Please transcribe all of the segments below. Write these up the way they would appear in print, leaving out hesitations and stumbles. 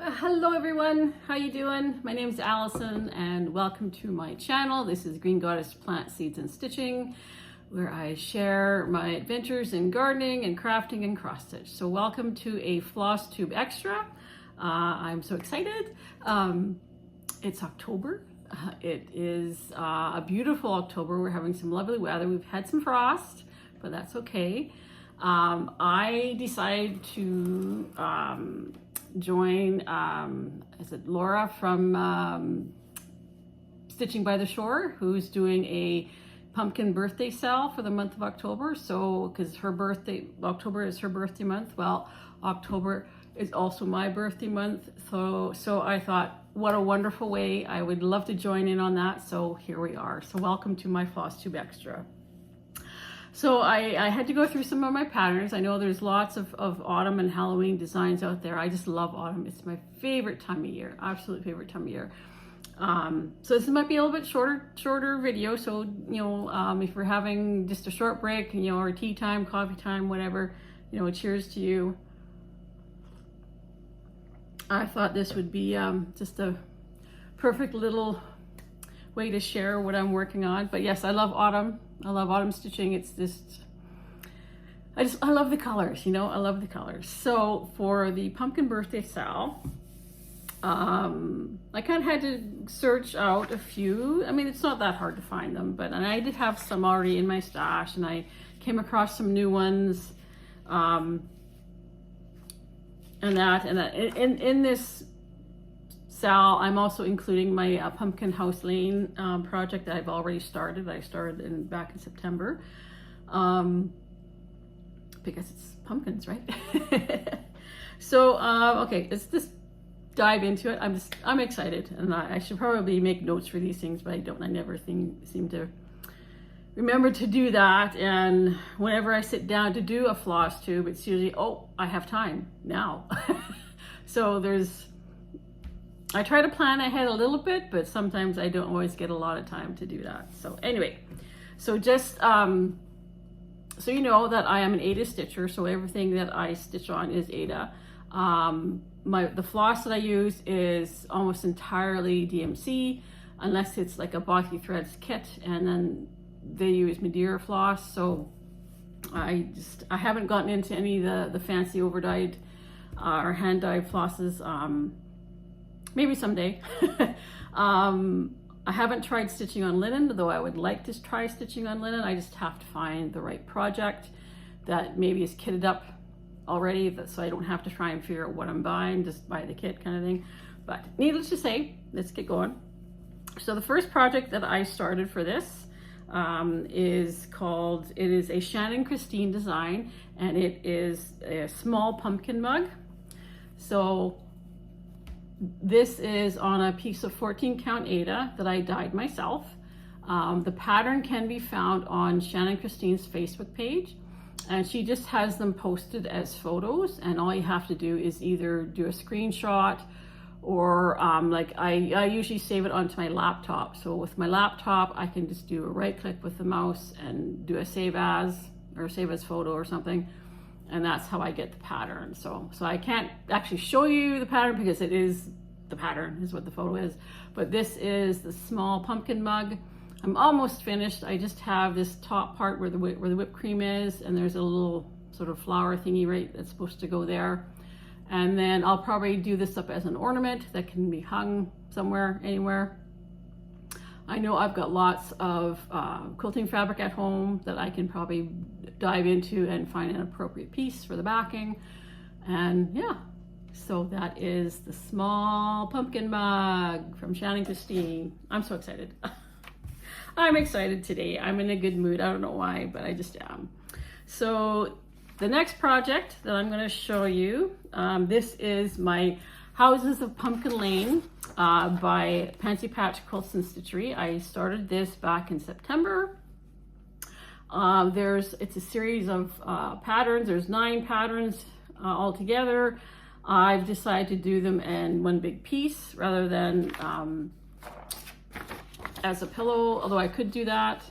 Hello everyone, how you doing? My name is Allison and welcome to my channel. This is Green Goddess Plant Seeds and Stitching, where I share my adventures in gardening and crafting and cross stitch. So welcome to a Flosstube extra. I'm so excited. It's October. It is a beautiful October. We're having some lovely weather. We've had some frost, but that's okay. I decided to join, is it Laura from Stitching by the Shore, who's doing a Pumpkin Birthday SAL for the month of October. So, because her birthday, October is her birthday month. Well, October is also my birthday month. So I thought, what a wonderful way. I would love to join in on that. So here we are. So welcome to my Flosstube Extra. So I had to go through some of my patterns. I know there's lots of autumn and Halloween designs out there. I just love autumn. It's my favorite time of year, absolute favorite time of year. So this might be a little bit shorter video. So, you know, if we're having just a short break, you know, or tea time, coffee time, whatever, you know, cheers to you. I thought this would be just a perfect little way to share what I'm working on. But yes, I love autumn. I love autumn stitching. It's just, I love the colors, you know, I love the colors. So for the Pumpkin Birthday SAL, I kind of had to search out a few. I mean, it's not that hard to find them, and I did have some already in my stash, and I came across some new ones, and in this SAL, I'm also including my Pumpkin House Lane project that I've already started. I started back in September, because it's pumpkins, right? So, okay, let's just dive into it. I'm excited, and I should probably make notes for these things, but I don't. I never seem to remember to do that. And whenever I sit down to do a floss tube, it's usually, oh, I have time now. So I try to plan ahead a little bit, but sometimes I don't always get a lot of time to do that. So anyway, so just so you know that I am an Aida stitcher, so everything that I stitch on is Aida. The floss that I use is almost entirely DMC, unless it's like a Bossy Threads kit, and then they use Madeira floss. So I haven't gotten into any of the fancy overdyed or hand dyed flosses. Maybe someday. I haven't tried stitching on linen, though I would like to try stitching on linen. I just have to find the right project that maybe is kitted up already, so I don't have to try and figure out what I'm buying, just buy the kit kind of thing. But needless to say, let's get going. So the first project that I started for this is a Shannon Christine design, and it is a small pumpkin mug. So this is on a piece of 14 count Aida that I dyed myself. The pattern can be found on Shannon Christine's Facebook page, and she just has them posted as photos, and all you have to do is either do a screenshot or like I usually save it onto my laptop. So with my laptop, I can just do a right click with the mouse and do a save as photo or something. And that's how I get the pattern. So I can't actually show you the pattern because it is the pattern is what the photo is. But this is the small pumpkin mug. I'm almost finished. I just have this top part where the whipped cream is, and there's a little sort of flower thingy right that's supposed to go there. And then I'll probably do this up as an ornament that can be hung somewhere, anywhere. I know I've got lots of quilting fabric at home that I can probably dive into and find an appropriate piece for the backing. And yeah, so that is the small pumpkin mug from Shannon Christine. I'm so excited. I'm excited today. I'm in a good mood. I don't know why, but I just am. So the next project that I'm going to show you, this is my Houses of Pumpkin Lane by Pansy Quilts and Stichery. I started this back in September. It's a series of patterns. There's 9 patterns altogether. I've decided to do them in one big piece rather than as a pillow, although I could do that.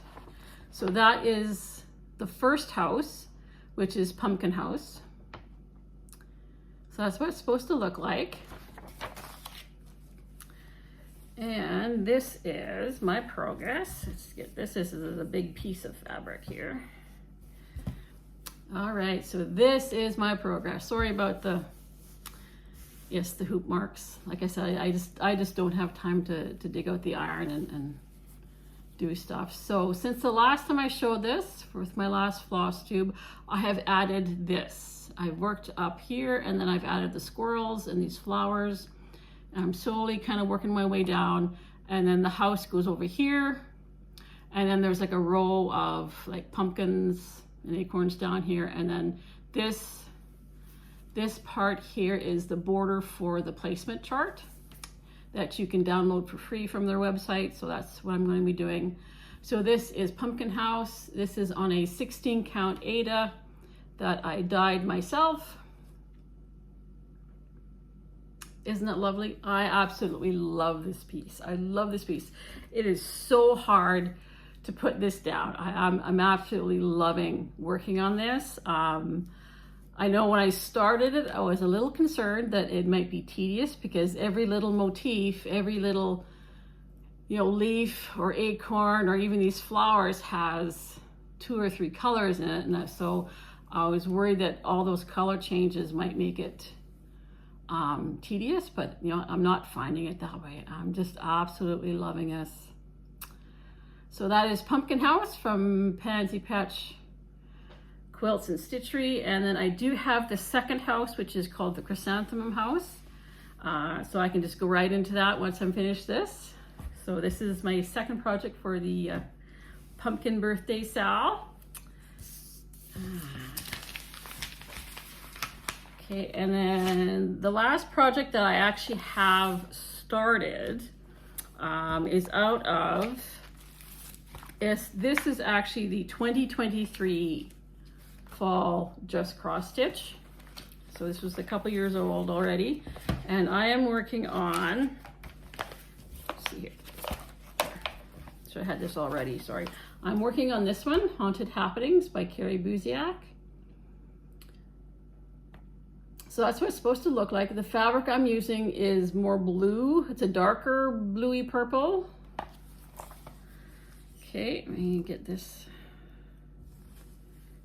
So that is the first house, which is Pumpkin House. So that's what it's supposed to look like. And this is my progress. Let's get this. This is a big piece of fabric here. All right, so this is my progress. Sorry about the hoop marks. Like I said, I just don't have time to dig out the iron and do stuff. So since the last time I showed this with my last floss tube, I have added this. I've worked up here and then I've added the squirrels and these flowers. And I'm slowly kind of working my way down, and then the house goes over here, and then there's like a row of like pumpkins and acorns down here, and then this part here is the border for the placement chart that you can download for free from their website. So that's what I'm going to be doing. So this is Pumpkin House. This is on a 16 count Aida that I dyed myself. Isn't it lovely? I absolutely love this piece. I love this piece. It is so hard to put this down. I'm absolutely loving working on this. I know when I started it, I was a little concerned that it might be tedious because every little motif, every little, leaf or acorn or even these flowers has 2 or 3 colors in it. And so I was worried that all those color changes might make it tedious, but I'm not finding it that way. I'm just absolutely loving this. So that is Pumpkin House from Pansy Patch Quilts and Stichery, and then I do have the second house, which is called the Chrysanthemum House. So I can just go right into that once I'm finished this. So this is my second project for the Pumpkin Birthday SAL. Okay, and then the last project that I actually have started is out of, this is actually the 2023 fall just cross stitch. So this was a couple years old already. And I am working on, let's see here. So I had this already, sorry. I'm working on this one, Haunted Happenings by Cari Busiak. So that's what it's supposed to look like. The fabric I'm using is more blue. It's a darker bluey purple. Okay, let me get this.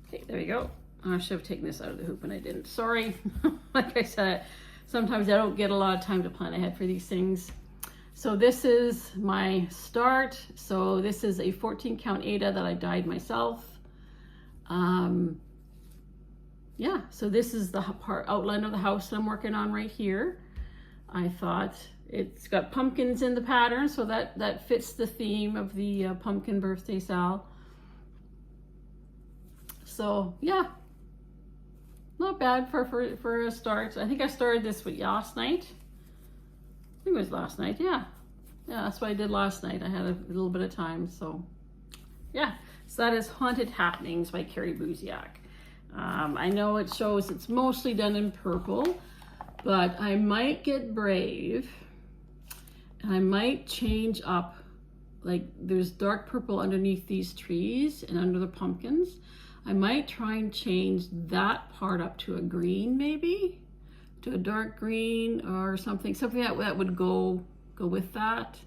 Okay, there we go. I should have taken this out of the hoop and I didn't. Sorry. Like I said, sometimes I don't get a lot of time to plan ahead for these things. So this is my start. So this is a 14 count Aida that I dyed myself. Yeah, so this is the outline of the house that I'm working on right here. I thought it's got pumpkins in the pattern, so that fits the theme of the Pumpkin Birthday SAL. So yeah, not bad for a start. I think I started this last night. I think it was last night, yeah. Yeah, that's what I did last night. I had a little bit of time, so yeah. So that is Haunted Happenings by Cari Busiak. I know it shows it's mostly done in purple, but I might get brave and I might change up, like there's dark purple underneath these trees and under the pumpkins. I might try and change that part up to a green, maybe to a dark green or something that would go with that.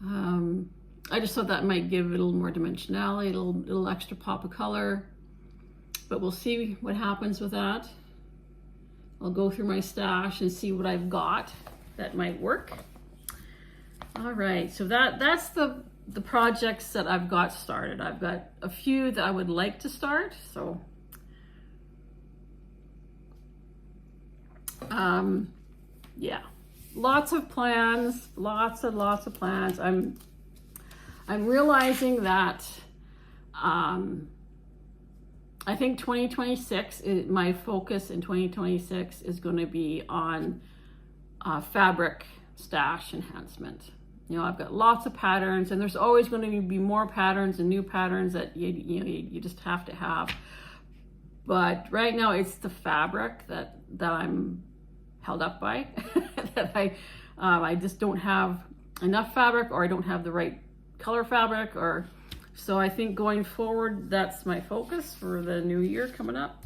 I just thought that might give it a little more dimensionality, a little extra pop of color. But we'll see what happens with that. I'll go through my stash and see what I've got that might work. All right, so that's the projects that I've got started. I've got a few that I would like to start. So, yeah, lots of plans, lots and lots of plans. I'm realizing that, I think 2026, my focus in 2026 is going to be on fabric stash enhancement. I've got lots of patterns, and there's always going to be more patterns and new patterns that you just have to have. But right now, it's the fabric that I'm held up by. That I just don't have enough fabric, or I don't have the right color fabric, or So I think going forward, that's my focus for the new year coming up.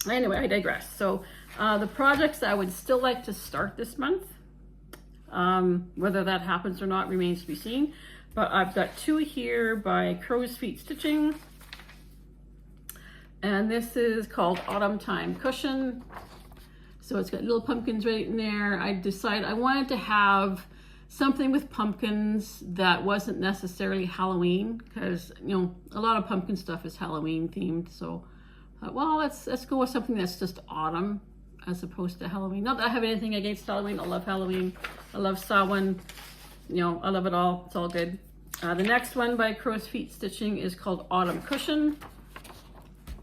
Anyway, I digress. So the projects I would still like to start this month, whether that happens or not remains to be seen. But I've got 2 here by Crowsfeetstitching. And this is called Autumn Time Cushion. So it's got little pumpkins right in there. I decided I wanted to have something with pumpkins that wasn't necessarily Halloween, because you know a lot of pumpkin stuff is Halloween themed. So I thought, well, let's go with something that's just autumn as opposed to Halloween. Not that I have anything against Halloween. I love Halloween. I love Samhain. You know, I love it all. It's all good. The next one by Crowsfeetstitching is called Autumn Cushion.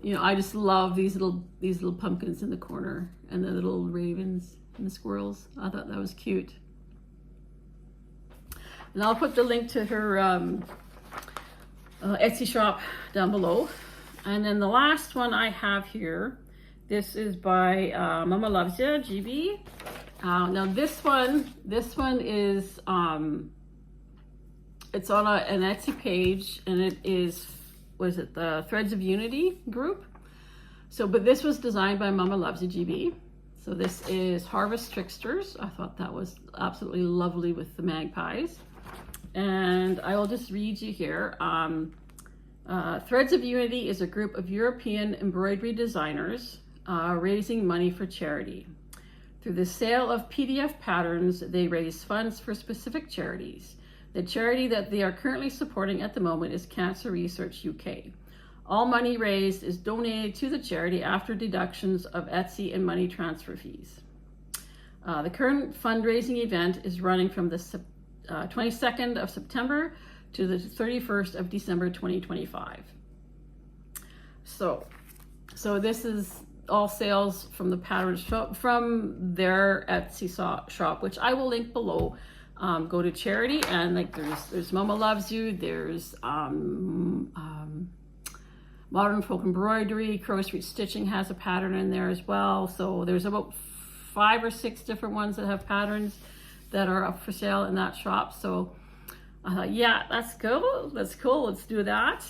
You know, I just love these little pumpkins in the corner and the little ravens and the squirrels. I thought that was cute. And I'll put the link to her Etsy shop down below. And then the last one I have here, this is by Mama Loves Ya, GB. Now this one is, it's on an Etsy page, and it is, what is it, the Threads of Unity group. So, but this was designed by Mama Loves Ya, GB. So this is Harvest Tricksters. I thought that was absolutely lovely with the magpies. And I will just read you here. Threads of Unity is a group of European embroidery designers raising money for charity. Through the sale of PDF patterns, they raise funds for specific charities. The charity that they are currently supporting at the moment is Cancer Research UK. All money raised is donated to the charity after deductions of Etsy and money transfer fees. The current fundraising event is running from the 22nd of September to the 31st of December 2025. So this is all sales from the patterns from their Etsy shop, which I will link below. Go to charity, and like there's Mama Loves You, there's Modern Folk Embroidery, Crowsfeetstitching has a pattern in there as well. So there's about 5 or 6 different ones that have patterns that are up for sale in that shop. So I thought, yeah, that's cool. That's cool. Let's do that.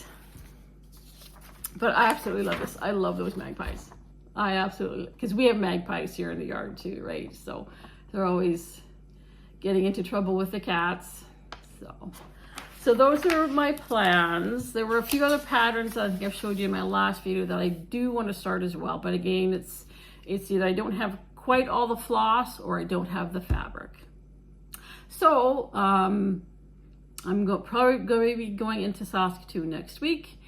But I absolutely love this. I love those magpies. I absolutely, because we have magpies here in the yard too, right? So they're always getting into trouble with the cats. So those are my plans. There were a few other patterns that I think I've showed you in my last video that I do want to start as well. But again, it's either I don't have quite all the floss or I don't have the fabric. So I'm probably going to be going into Saskatoon next week.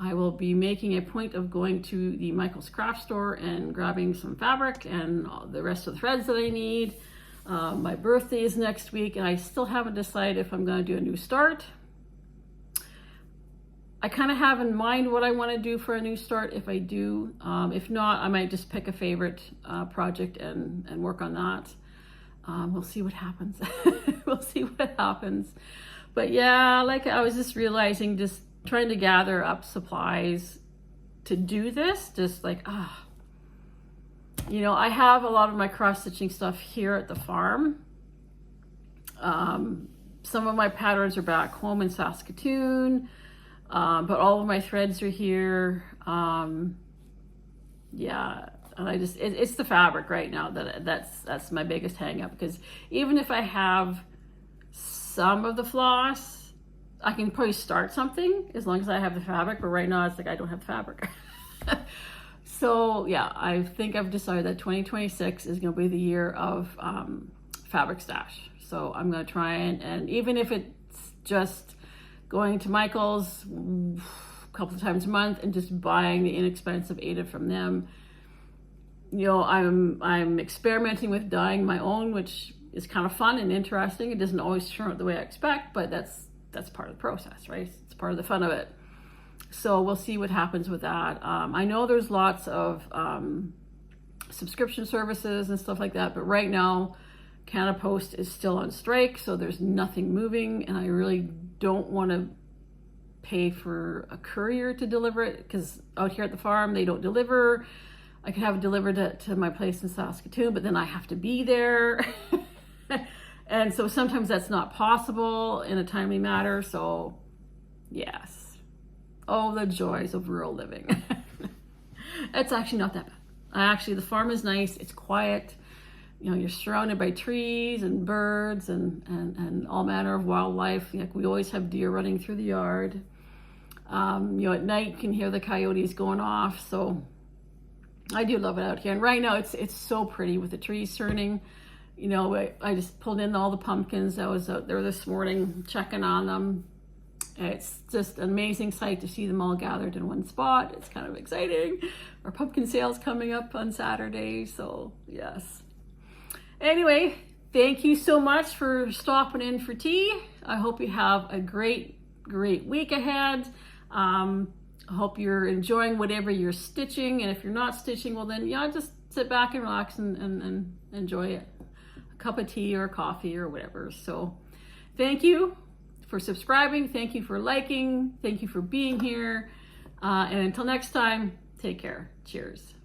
I will be making a point of going to the Michael's Craft Store and grabbing some fabric and the rest of the threads that I need. My birthday is next week, and I still haven't decided if I'm going to do a new start. I kind of have in mind what I want to do for a new start if I do. If not, I might just pick a favorite project and work on that. We'll see what happens. We'll see what happens. But yeah, like I was just realizing, just trying to gather up supplies to do this, just like, you know, I have a lot of my cross-stitching stuff here at the farm. Some of my patterns are back home in Saskatoon, but all of my threads are here. Yeah, and I just, it's the fabric right now that's my biggest hang up, because even if I have some of the floss, I can probably start something as long as I have the fabric, but right now it's like I don't have fabric. So yeah, I think I've decided that 2026 is going to be the year of fabric stash. So I'm going to try and even if it's just going to Michael's a couple of times a month and just buying the inexpensive Aida from them. You know, I'm experimenting with dyeing my own, which is kind of fun and interesting. It doesn't always turn out the way I expect, but that's part of the process, right? It's part of the fun of it. So we'll see what happens with that. I know there's lots of subscription services and stuff like that, but right now Canada Post is still on strike, so there's nothing moving, and I really don't want to pay for a courier to deliver it, because out here at the farm they don't deliver. I could have it delivered to my place in Saskatoon, but then I have to be there. And so sometimes that's not possible in a timely manner. So yes, Oh, the joys of rural living. It's actually not that bad. Actually, the farm is nice. It's quiet. You know, you're surrounded by trees and birds and all manner of wildlife. Like we always have deer running through the yard. You know, at night you can hear the coyotes going off. So I do love it out here. And right now it's so pretty with the trees turning. You know, I just pulled in all the pumpkins. I was out there this morning checking on them. It's just an amazing sight to see them all gathered in one spot. It's kind of exciting. Our pumpkin sale's coming up on Saturday, so yes. Anyway, thank you so much for stopping in for tea. I hope you have a great week ahead. I hope you're enjoying whatever you're stitching, and if you're not stitching, well then, yeah, just sit back and relax and enjoy it. A cup of tea or coffee or whatever. So thank you for subscribing. Thank you for liking. Thank you for being here. And until next time, take care. Cheers.